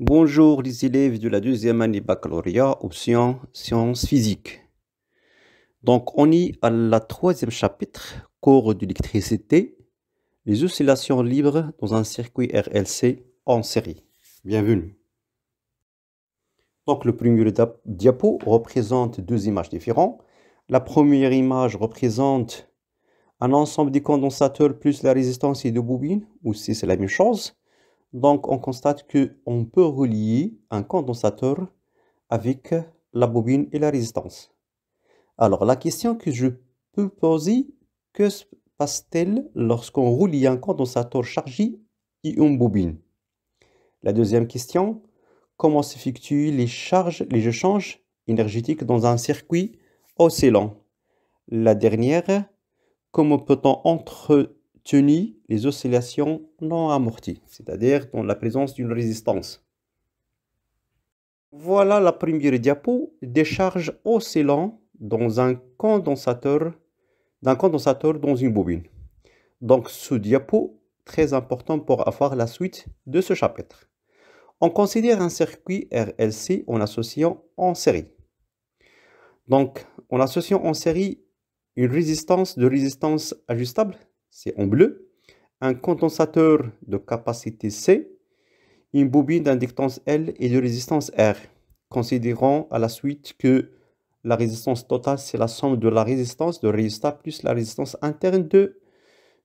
Bonjour les élèves de la deuxième année baccalauréat, option sciences physiques. Donc on est à la troisième chapitre, cours d'électricité, les oscillations libres dans un circuit RLC en série. Bienvenue. Donc le premier diapo représente deux images différentes. La première image représente un ensemble de condensateurs plus la résistance et de bobines, ou si c'est la même chose. Donc on constate qu'on peut relier un condensateur avec la bobine et la résistance. Alors la question que je peux poser, que se passe-t-il lorsqu'on relie un condensateur chargé et une bobine? La deuxième question, comment s'effectuent les échanges énergétiques dans un circuit oscillant? La dernière, comment peut-on entretenir les oscillations non amorties, c'est-à-dire dans la présence d'une résistance? Voilà la première diapo des charges oscillant dans un condensateur, dans une bobine. Donc ce diapo, très important pour avoir la suite de ce chapitre. On considère un circuit RLC en associant en série. Donc en associant en série une résistance ajustable, c'est en bleu, un condensateur de capacité C, une bobine d'inductance L et de résistance R. Considérons à la suite que la résistance totale, c'est la somme de la résistance de résistat plus la résistance interne de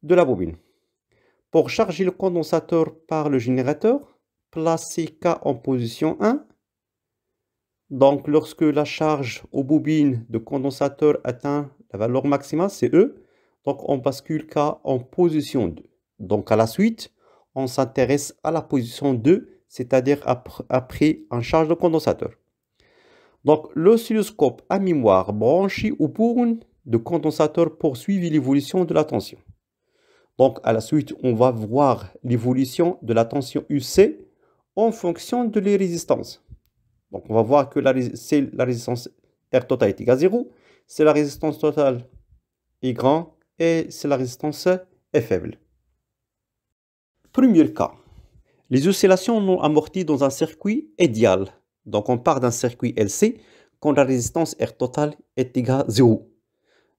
la bobine. Pour charger le condensateur par le générateur, placez K en position 1. Donc, lorsque la charge aux bobines de condensateur atteint la valeur maximale, c'est E, donc on bascule K en position 2. Donc, à la suite, on s'intéresse à la position 2, c'est-à-dire après un charge de condensateur. Donc, l'oscilloscope à mémoire branché aux bornes de condensateur poursuit l'évolution de la tension. Donc, à la suite, on va voir l'évolution de la tension UC en fonction de les résistances. Donc, on va voir que c'est la résistance R totale est égale à 0, c'est la résistance totale est grand et c'est la résistance est faible. Premier cas, les oscillations non amorties dans un circuit idéal. Donc, on part d'un circuit LC quand la résistance R totale est égale à 0.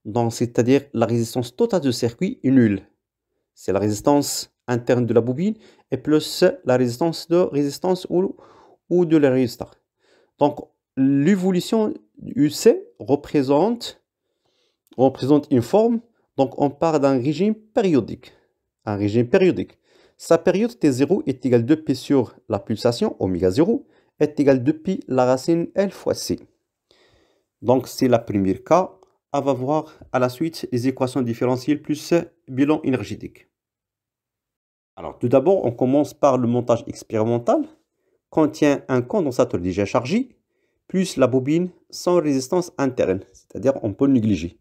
Donc, c'est-à-dire la résistance totale du circuit est nulle. C'est la résistance interne de la bobine et plus la résistance ou de la résistor. Donc, l'évolution UC représente une forme. Donc, on part d'un régime périodique. Un régime périodique. Sa période T0 est égale à 2π sur la pulsation, oméga 0, est égale à 2π la racine L fois C. Donc, c'est la première cas. On va voir à la suite les équations différentielles plus bilan énergétique. Alors, tout d'abord, on commence par le montage expérimental. Contient un condensateur déjà chargé, plus la bobine sans résistance interne, c'est-à-dire on peut le négliger.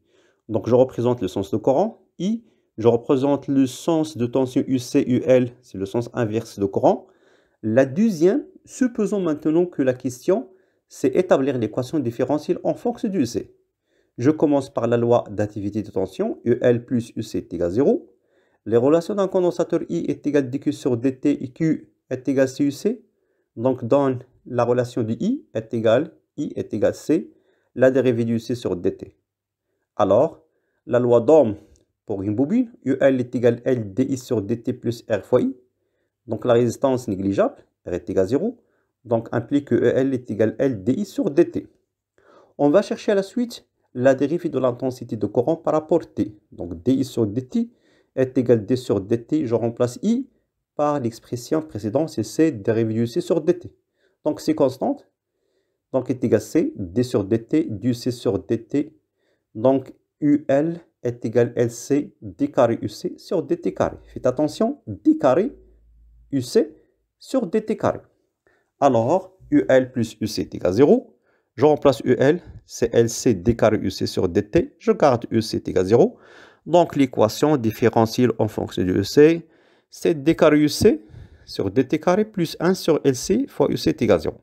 Donc, je représente le sens de courant, I. Je représente le sens de tension UC-UL, c'est le sens inverse de courant. La deuxième, supposons maintenant que la question, c'est établir l'équation différentielle en fonction du UC. Je commence par la loi d'activité de tension, UL plus UC est égal à 0. Les relations d'un condensateur I est égale à dQ sur dt et Q est égal à CUC. Donc, dans la relation de I est égale à C, la dérivée du C sur dt. Alors, la loi d'Ohm pour une bobine, UL est égal à L dI sur dt plus R fois I. Donc, la résistance négligeable, R est égal à 0. Donc, implique que EL est égal à L dI sur dt. On va chercher à la suite la dérivée de l'intensité de courant par rapport à T. Donc, dI sur dt est égal à D sur dt. Je remplace I par l'expression précédente, c'est C dérivée du C sur dt. Donc, c'est constante. Donc, est égal à C, D sur dt, du C sur dt. Donc, UL est égal à LC, D carré UC sur dt carré. Faites attention, D carré UC sur dt carré. Alors, UL plus UC est égal à 0. Je remplace UL, c'est LC D carré UC sur dt. Je garde UC est égal à 0. Donc, l'équation différentielle en fonction de UC, c'est D carré UC sur dt carré plus 1 sur LC fois UC est égal à 0.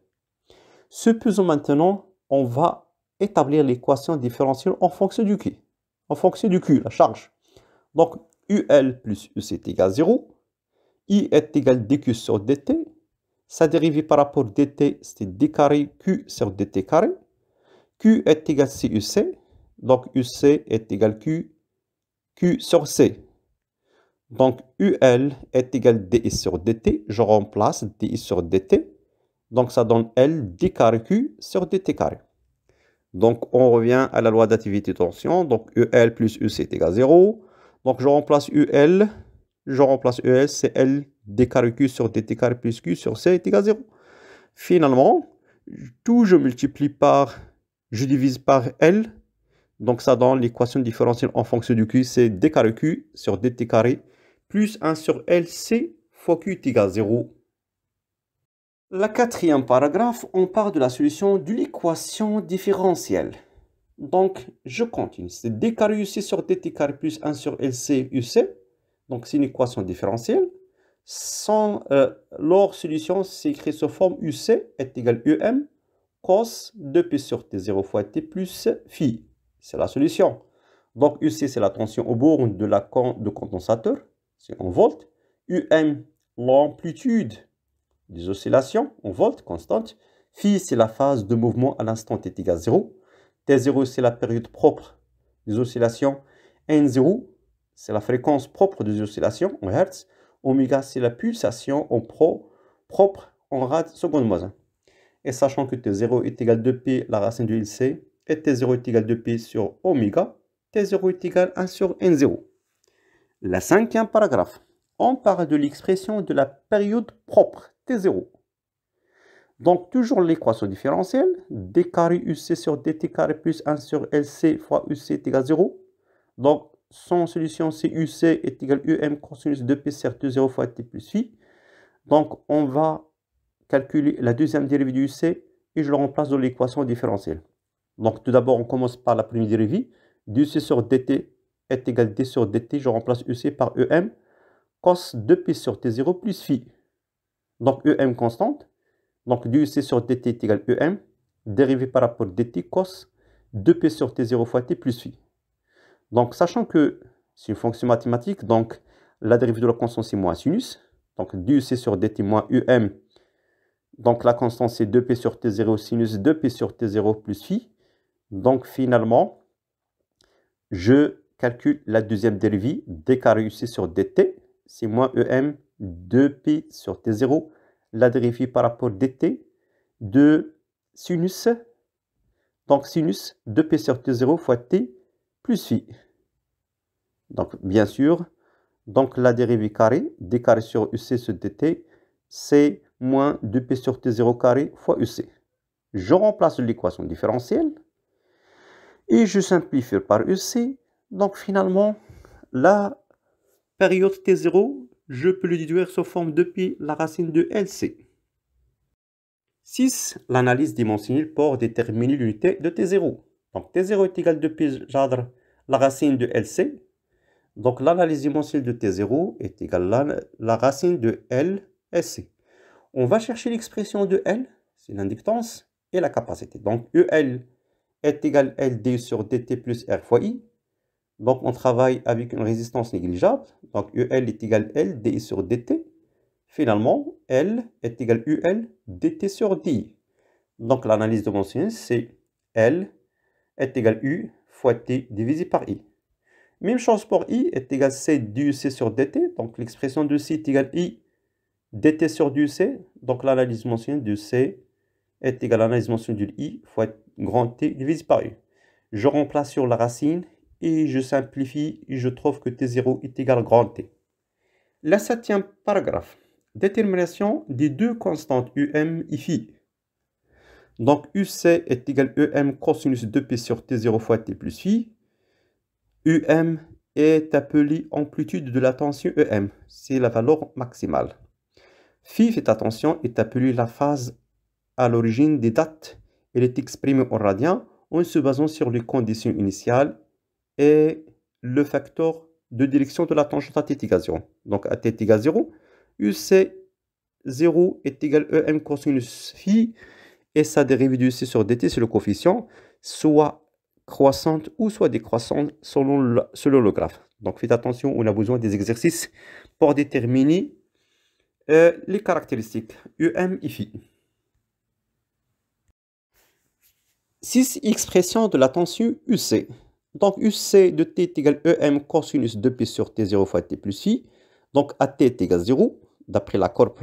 Supposons maintenant, on va établir l'équation différentielle en fonction du Q. En fonction du Q, la charge. Donc, UL plus UC est égal à 0. I est égal à dQ sur dt. Sa dérivée par rapport à dt, c'est d carré q sur dt carré. Q est égal à CUC. Donc UC est égal à Q sur C. Donc UL est égal à DI sur DT. Je remplace DI sur DT. Donc ça donne L d carré Q sur DT carré. Donc on revient à la loi d'activité de tension. Donc UL plus UC est égal à 0. Donc je remplace UL. Je remplace EL, c'est L d carré Q sur dt carré plus Q sur C est égal à 0. Finalement, tout je multiplie par, je divise par L. Donc ça donne l'équation différentielle en fonction du Q, c'est d carré Q sur dt carré plus 1 sur LC fois Q est égal à 0. La quatrième paragraphe, on parle de la solution de l'équation différentielle. Donc je continue, c'est d carré UC sur dt carré plus 1 sur LC UC. Donc, c'est une équation différentielle. Leur solution s'écrit sous forme UC est égal à UM cos 2P sur T0 fois T plus phi. C'est la solution. Donc, UC, c'est la tension aux bornes de condensateur. C'est en volts. UM, l'amplitude des oscillations en volts constante. Phi, c'est la phase de mouvement à l'instant T égale 0. T0, c'est la période propre des oscillations. N0, c'est la fréquence propre des oscillations en Hertz. Oméga, c'est la pulsation en propre en rad seconde moins 1. Et sachant que T0 est égal à 2P, la racine de LC, et T0 est égal à 2P sur oméga, T0 est égal à 1 sur N0. La cinquième paragraphe, on parle de l'expression de la période propre, T0. Donc, toujours l'équation différentielle, d carré UC sur dt carré plus 1 sur LC fois UC est égal à 0. Donc, son solution, c'est UC est égal à UM cosinus 2P sur T0 fois T plus phi. Donc, on va calculer la deuxième dérivée du UC et je le remplace dans l'équation différentielle. Donc, tout d'abord, on commence par la première dérivée. d'UC sur dt est égal à d sur dt. Je remplace UC par EM cos 2P sur T0 plus phi. Donc, EM constante. Donc, d'UC sur dt est égal à EM. Dérivée par rapport à dt cos 2P sur T0 fois T plus phi. Donc, sachant que c'est une fonction mathématique, donc la dérivée de la constante, c'est moins sinus. Donc, d'UC sur dt moins UM. Donc, la constante, c'est 2P sur T0 sinus 2P sur T0 plus phi. Donc, finalement, je calcule la deuxième dérivée, d carré UC sur dt. C'est moins EM 2P sur T0. La dérivée par rapport à dt de sinus. Donc, sinus 2P sur T0 fois T plus phi. Donc, bien sûr, donc la dérivée carré, d carré sur UC sur dt, c'est moins 2P sur T0 carré fois UC. Je remplace l'équation différentielle et je simplifie par UC. Donc, finalement, la période T0, je peux le déduire sous forme de pi la racine de LC. 6. L'analyse dimensionnelle pour déterminer l'unité de T0. Donc, T0 est égal à 2pi j'adre la racine de LC. Donc, l'analyse dimensionnelle de T0 est égale à la racine de L SC. On va chercher l'expression de L, c'est l'inductance, et la capacité. Donc, EL est égal à LD sur DT plus R fois I. Donc, on travaille avec une résistance négligeable. Donc, EL est égal à LD sur DT. Finalement, L est égal à UL DT sur DI. Donc, l'analyse dimensionnelle, c'est L est égal à U fois T divisé par I. Même chose pour I est égal à C du C sur dt. Donc l'expression de C est égale à I dt sur du C. Donc l'analyse dimensionnelle de C est égale à l'analyse dimensionnelle de I fois grand T divisé par I. Je remplace sur la racine et je simplifie et je trouve que T0 est égal à grand T. La septième paragraphe. Détermination des deux constantes UM et phi. Donc UC est égal à EM cosinus 2P sur T0 fois T plus phi. UM est appelée amplitude de la tension EM. C'est la valeur maximale. Phi, faites attention, est appelée la phase à l'origine des dates. Elle est exprimée en radians en se basant sur les conditions initiales et le facteur de direction de la tangente à t égale 0. Donc à t égale 0, UC 0 est égal à EM cosinus phi et sa dérivée du UC sur dt, c'est le coefficient, soit croissante ou soit décroissante selon le graphe. Donc faites attention, on a besoin des exercices pour déterminer Les caractéristiques UM et phi. 6 expressions de la tension UC. Donc UC de T est égal EM cosinus 2P sur T0 fois T plus phi. Donc AT est égal à 0, d'après la courbe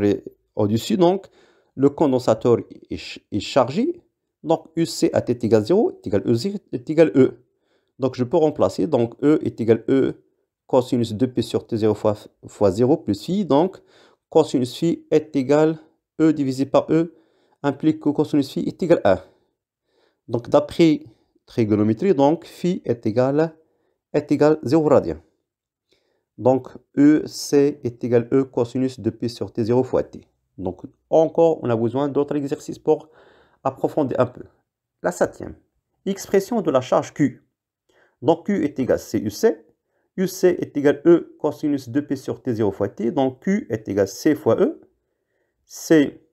au-dessus. Donc le condensateur est chargé. Donc UC AT est égal à 0 est égal E0 est égal E. Donc je peux remplacer. Donc E est égal à E cosinus 2P sur T0 fois 0 plus phi. Donc cosinus phi est égal à E divisé par E implique que cosinus phi est égal à 1. Donc, d'après trigonométrie, donc, phi est égal à 0 radien. Donc, EC est égal à E cosinus de P sur T0 fois T. Donc, encore, on a besoin d'autres exercices pour approfondir un peu. La septième. Expression de la charge Q. Donc, Q est égal à CUC. UC est égal à E cosinus de P sur T0 fois T. Donc, Q est égal à C fois E. C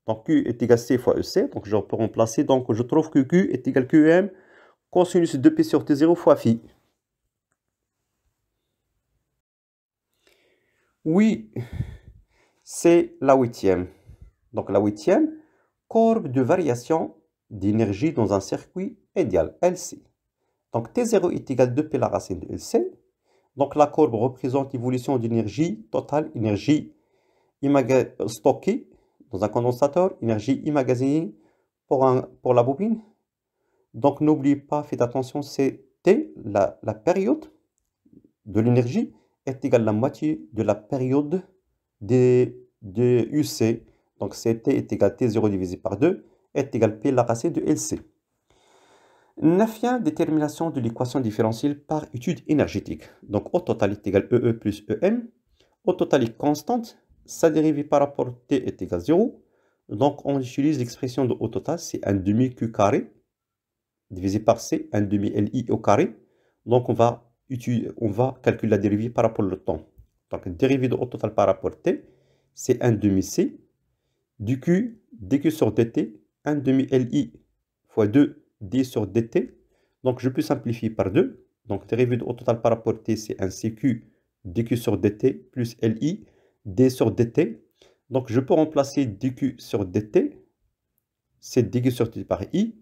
donc Q est égal à C fois EC. Donc je peux remplacer. Donc je trouve que Q est égal à QM cosinus de P sur T0 fois phi. Oui, c'est la huitième. Donc la huitième, courbe de variation d'énergie dans un circuit idéal, LC. Donc T0 est égal à 2P la racine de LC. Donc la courbe représente l'évolution d'énergie totale, énergie stockée dans un condensateur, énergie immagasinée pour la bobine. Donc n'oubliez pas, faites attention, c'est T, la période de l'énergie est égale à la moitié de la période de UC. Donc c'est T est égal à T0 divisé par 2 est égal à P la racine de LC. Neuvième, détermination de l'équation différentielle par étude énergétique. Donc au total est égal à EE plus EM. Au total est constante. Sa dérivée par rapport à T est égal à 0. Donc on utilise l'expression de au total, c'est un demi Q carré divisé par C, un demi LI au carré. Donc on va calculer la dérivée par rapport au temps. Donc dérivée de au total par rapport à T, c'est un demi C du Q dQ sur dt, un demi LI fois 2 d sur dt. Donc je peux simplifier par 2. Donc dérivée de au total par rapport à T, c'est un CQ dQ sur dt plus LI d sur dt. Donc je peux remplacer dQ sur dt, c'est dQ sur dt par I.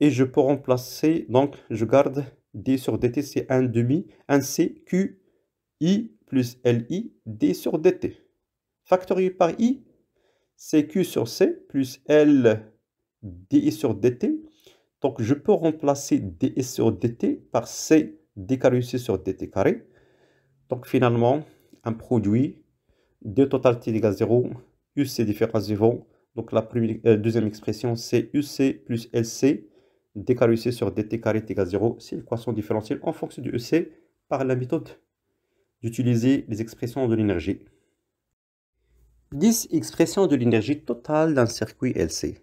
Et je peux remplacer, donc je garde d sur dt, c'est un demi, un c, q, i plus li, d sur dt. Factorié par i, c'est q sur c plus l, di sur dt. Donc je peux remplacer d sur dt par c, d carré c sur dt carré. Donc finalement, un produit de totalité égale 0, uc différence 0. Donc la deuxième expression, c'est uc plus lc d carré UC sur dt carré est égal à 0, c'est l'équation différentielle en fonction du EC par la méthode d'utiliser les expressions de l'énergie. 10 expressions de l'énergie totale d'un circuit LC.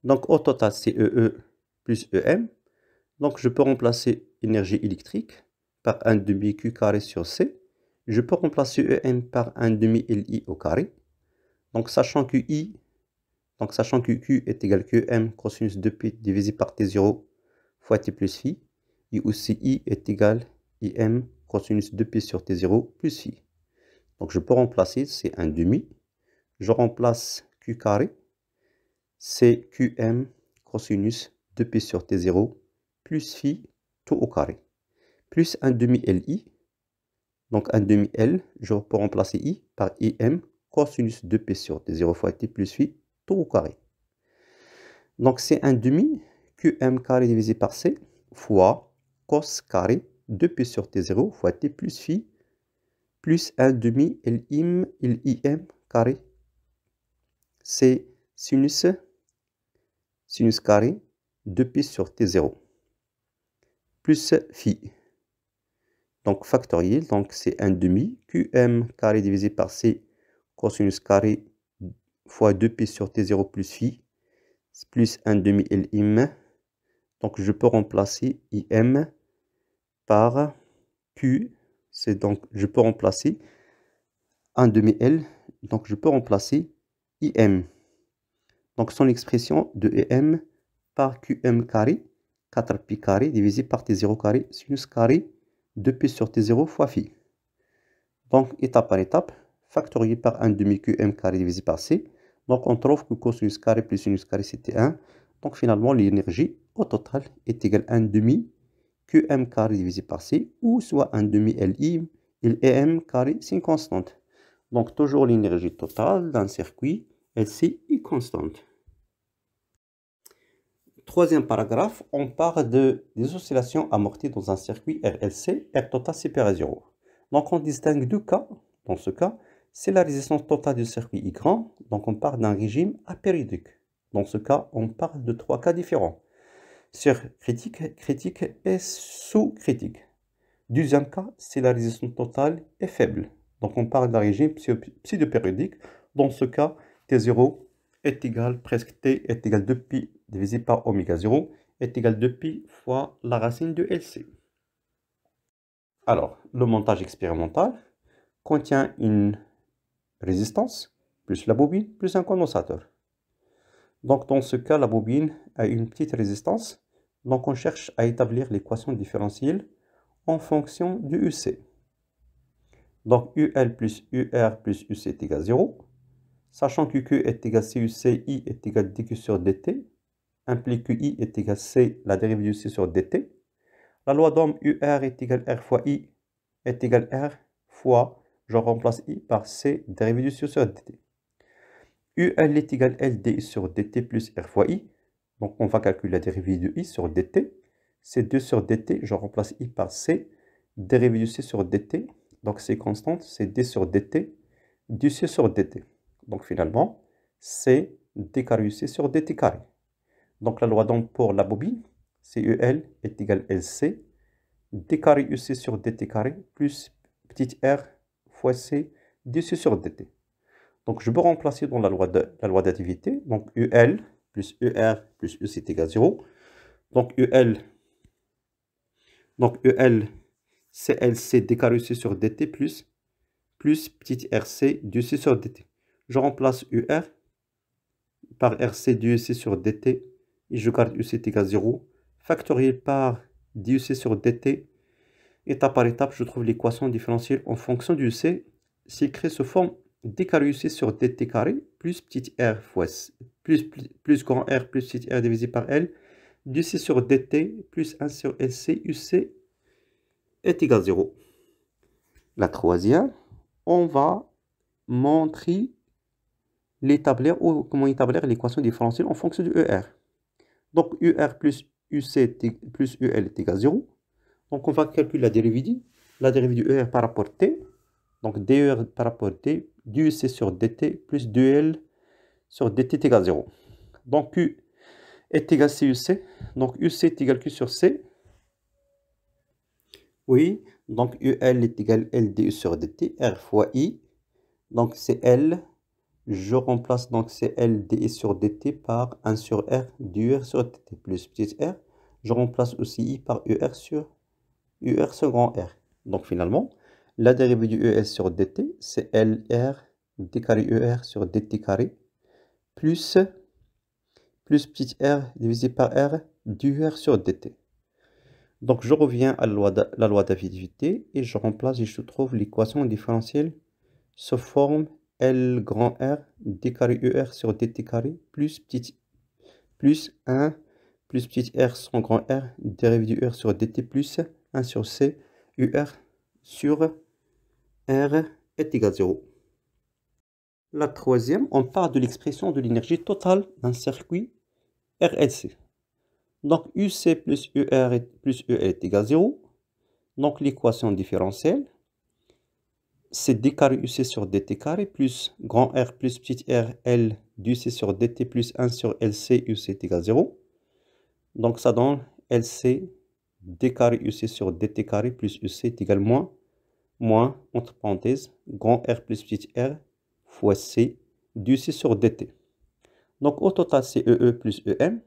Donc au total, c'est EE plus EM. Donc je peux remplacer énergie électrique par un demi Q carré sur C. Je peux remplacer EM par un demi LI au carré. Donc sachant que Q est égal à QM cosinus 2P divisé par T0 fois T plus phi, et aussi I est égal à IM cosinus 2P sur T0 plus phi. Donc je peux remplacer, c'est un demi. Je remplace Q carré, c'est QM cosinus 2P sur T0 plus phi tout au carré. Plus un demi LI, donc un demi L, je peux remplacer I par IM cosinus 2P sur T0 fois T plus phi tout au carré. Donc c'est un demi QM carré divisé par C fois cos carré 2P sur T0 fois T plus phi plus un demi LIM carré. C'est sinus carré 2P sur T0 plus phi. Donc factoriel, donc c'est un demi QM carré divisé par C cosinus carré fois 2P sur T0 plus phi plus un demi LIM. Donc je peux remplacer IM par Q. C'est donc je peux remplacer un demi L. Donc je peux remplacer IM. Donc son expression de IM par QM carré 4pi carré divisé par T0 carré sinus carré 2P sur T0 fois phi. Donc étape par étape, factorié par 1 demi QM carré divisé par C. Donc on trouve que cosinus carré plus sinus carré c'était 1. Donc finalement l'énergie au total est égale à 1 demi QM carré divisé par C, ou soit 1 demi LI, et M carré c'est une constante. Donc toujours l'énergie totale d'un circuit LC est constante. Troisième paragraphe, on parle des oscillations amorties dans un circuit RLC, R total supérieur à 0. Donc on distingue deux cas. Dans ce cas, c'est la résistance totale du circuit I grand. Donc on parle d'un régime apériodique. Dans ce cas, on parle de trois cas différents. Sur critique, critique et sous-critique. Deuxième cas, c'est la résistance totale est faible. Donc on parle d'un régime pseudo-périodique. Dans ce cas, T0 est égal, presque T est égal 2pi divisé par oméga 0 est égal 2pi fois la racine de LC. Alors, le montage expérimental contient une résistance plus la bobine plus un condensateur. Donc dans ce cas, la bobine a une petite résistance. Donc on cherche à établir l'équation différentielle en fonction du UC. Donc UL plus UR plus UC est égal à 0. Sachant que Q est égal à CUC, I est égal à dQ sur dt, implique que I est égal à C, la dérivée du C sur dt. La loi d'Ohm UR est égal à R fois I est égal à R fois, je remplace I par C, dérivée du C sur dt. UL est égal à LD sur dt plus R fois I. Donc on va calculer la dérivée de I sur dt. C'est 2 sur dt, je remplace I par C, dérivée du C sur dt. Donc c'est constante, c'est D sur dt, du C sur dt. Donc finalement, c'est d carré UC sur dt carré. Donc la loi d'Ohm pour la bobine, c'est UL est égal à LC, d carré UC sur dt carré, plus petit r fois C, dC sur dt. Donc je peux remplacer dans la loi d'additivité. Donc UL plus ER plus UC est égal à 0. Donc UL c'est LC d carré UC sur dt plus petit rc dC sur dt. Je remplace UR par RC dUC sur dt et je garde UC est égal à 0. Factorié par dUC sur dt. Étape par étape, je trouve l'équation différentielle en fonction du UC. S'il crée sous forme d carré UC sur dt carré plus petit r fois plus grand R plus petit r divisé par L dC sur dt plus 1 sur LC UC est égal à 0. La troisième, on va montrer comment établir l'équation différentielle en fonction du ER. Donc UR plus UC plus UL est égal à 0. Donc on va calculer la dérivée du ER par rapport à T. Donc DER par rapport à T, dUC sur dt plus DL sur dt est égal à 0. Donc Q est égal à CUC. Donc UC est égal à Q sur C. Oui, donc UL est égal à LDU sur dt, R fois I. Donc c'est L. Je remplace donc c'est LDI sur dt par 1 sur R du R sur dt plus petit r. Je remplace aussi I par UR sur grand R. Donc finalement, la dérivée du ES sur dt, c'est LR d carré ER sur dt carré plus petit r divisé par R du R sur dt. Donc je reviens à la loi d'additivité et je remplace et je trouve l'équation différentielle sous forme L grand R d carré ER sur dt carré plus 1 plus petit r sans grand R dérivée du R sur dt plus 1 sur C UR sur R est égal à 0. La troisième, on parle de l'expression de l'énergie totale d'un circuit RLC. Donc UC plus UR plus EL est égal à 0. Donc l'équation différentielle, c'est d carré UC sur dt carré plus grand R plus petit r L d'UC sur dt plus 1 sur LC UC est égal à 0. Donc ça donne LC d carré UC sur dt carré plus UC est égal à moins, entre parenthèses, grand R plus petit r fois C d'UC sur dt. Donc au total, c'est EE plus EM.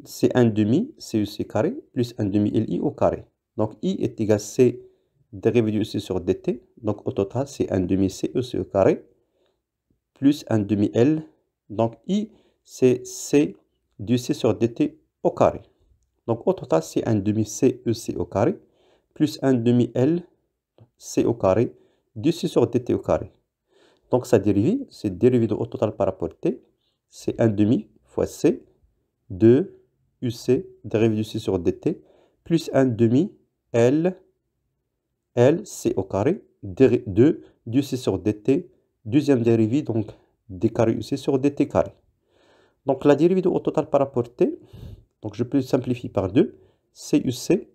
C'est 1 demi CUC carré plus 1 demi LI au carré. Donc I est égal à C dérivée du C sur dt. Donc au total, c'est 1 demi CEC au carré plus 1 demi L. Donc I, c'est C du C sur dt au carré. Donc au total, c'est 1 demi CEC au carré plus 1 demi L C au carré du C sur dt au carré. Donc sa dérivée, c'est dérivée de O total par rapport à T, c'est 1 demi fois C, 2 UC, dérivée du C sur dt, plus 1 demi L, C au carré, 2 du C sur dt, deuxième dérivée, donc d carré UC sur dt carré. Donc la dérivée de O total par rapport à T, donc je peux simplifier par 2, CUC,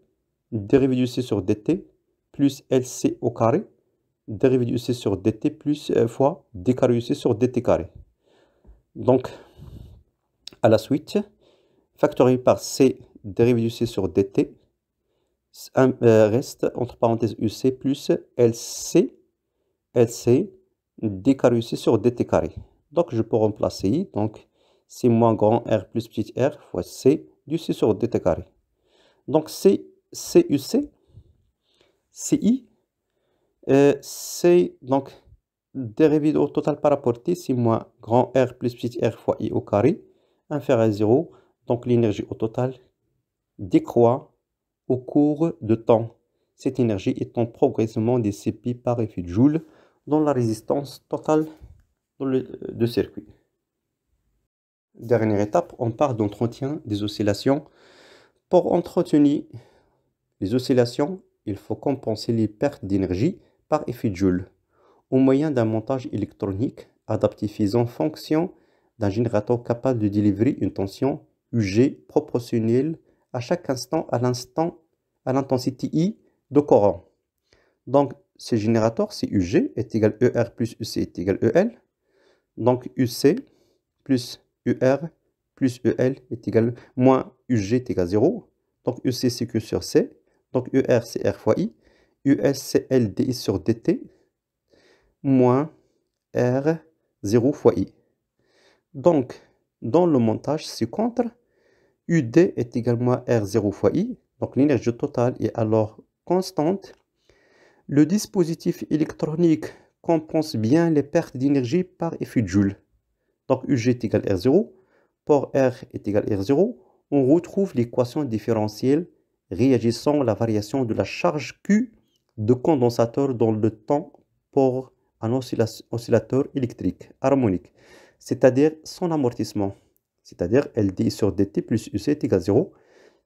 dérivée du C sur dt, plus LC au carré, dérivée du C sur dt, plus fois d carré UC sur dt carré. Donc, à la suite, factorié par C, dérivée du C sur dt, reste, entre parenthèses, UC plus LC, d carré UC sur dt carré. Donc, je peux remplacer I, donc c'est moins grand R plus petit r fois C du C sur dt carré. Donc, CUC, CI, c'est donc dérivée au total par rapport à T, c'est moins grand R plus petit r fois I au carré, inférieur à 0. Donc, l'énergie au total décroît au cours de temps. Cette énergie étant progressivement dissipée par effet de Joule dans la résistance totale de circuit. Dernière étape, on parle d'entretien des oscillations. Pour entretenir les oscillations, il faut compenser les pertes d'énergie par effet de Joule au moyen d'un montage électronique adapté faisant fonction d'un générateur capable de délivrer une tension UG proportionnelle à chaque instant à l'intensité I de courant. Donc, ce générateur, c'est UG est égal ER plus UC est égal EL. Donc, UC plus UR plus EL est égal moins UG est égal à 0. Donc, UC, c'est Q sur C. Donc, ER, c'est R fois I. US, c'est L dI sur dt moins R 0 fois I. Donc, dans le montage ci-contre, UD est également R0 fois I. Donc, l'énergie totale est alors constante. Le dispositif électronique compense bien les pertes d'énergie par effet de Joule. Donc, UG est égal à R0. Pour R est égal à R0, on retrouve l'équation différentielle réagissant à la variation de la charge Q de condensateur dans le temps pour un oscillateur électrique harmonique, c'est-à-dire son amortissement, c'est-à-dire LD sur dt plus UC est égal à 0,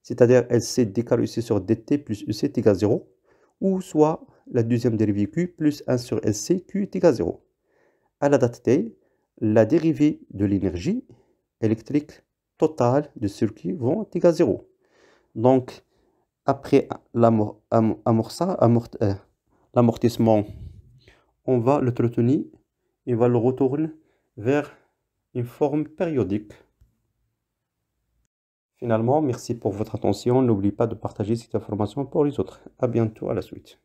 c'est-à-dire LC d carré UC sur dt plus UC est égal à 0, ou soit la deuxième dérivée Q plus 1 sur LC, Q est égal à 0. À la date T, la dérivée de l'énergie électrique totale du circuit vont être égal à 0. Donc, après l'amortissement, on va le retenir et va le retourner vers une forme périodique. Finalement, merci pour votre attention. N'oubliez pas de partager cette information pour les autres. À bientôt, à la suite.